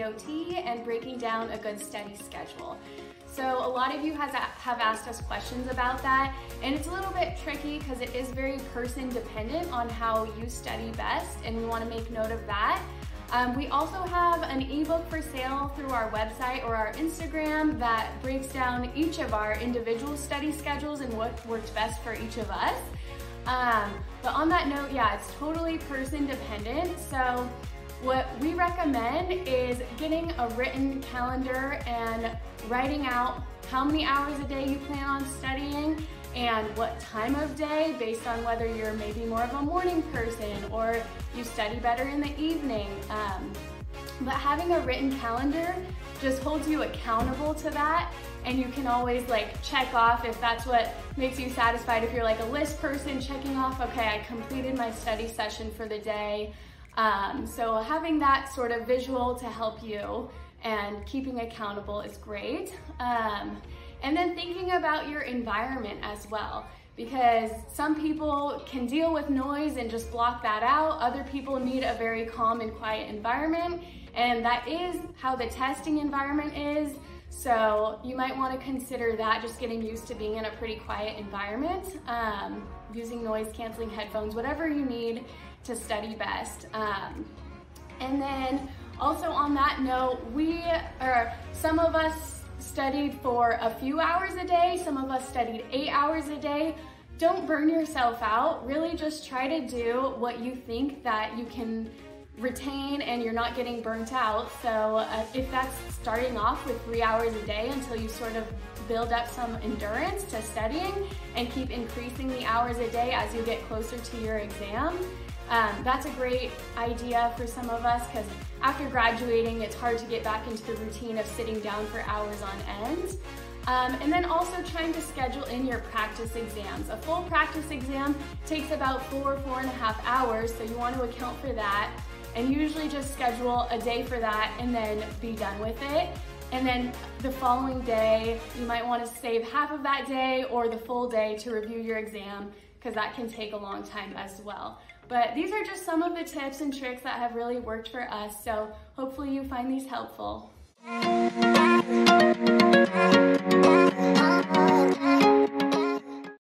SAOT and breaking down a good study schedule. So a lot of you have asked us questions about that, and it's a little bit tricky because it is very person dependent on how you study best, and we want to make note of that. We also have an ebook for sale through our website or our Instagram that breaks down each of our individual study schedules and what works best for each of us. But on that note, yeah, it's totally person dependent. So what we recommend is getting a written calendar and writing out how many hours a day you plan on studying and what time of day, based on whether you're maybe more of a morning person or you study better in the evening. But having a written calendar just holds you accountable to that, and you can always like check off if that's what makes you satisfied. If you're like a list person, checking off, okay, I completed my study session for the day. So having that sort of visual to help you and keeping accountable is great. And then thinking about your environment as well, because some people can deal with noise and just block that out. Other people need a very calm and quiet environment, and that is how the testing environment is. So you might want to consider that, just getting used to being in a pretty quiet environment, using noise canceling headphones, whatever you need to study best. And then also on that note, some of us studied for a few hours a day, some of us studied 8 hours a day. Don't burn yourself out. Really just try to do what you think that you can retain and you're not getting burnt out. So if that's starting off with 3 hours a day until you sort of build up some endurance to studying and keep increasing the hours a day as you get closer to your exam, that's a great idea for some of us, because after graduating, it's hard to get back into the routine of sitting down for hours on end. And then also trying to schedule in your practice exams. A full practice exam takes about 4.5 hours, so you want to account for that. And usually just schedule a day for that and then be done with it. And then the following day, you might want to save half of that day or the full day to review your exam, because that can take a long time as well. But these are just some of the tips and tricks that have really worked for us, so hopefully you find these helpful.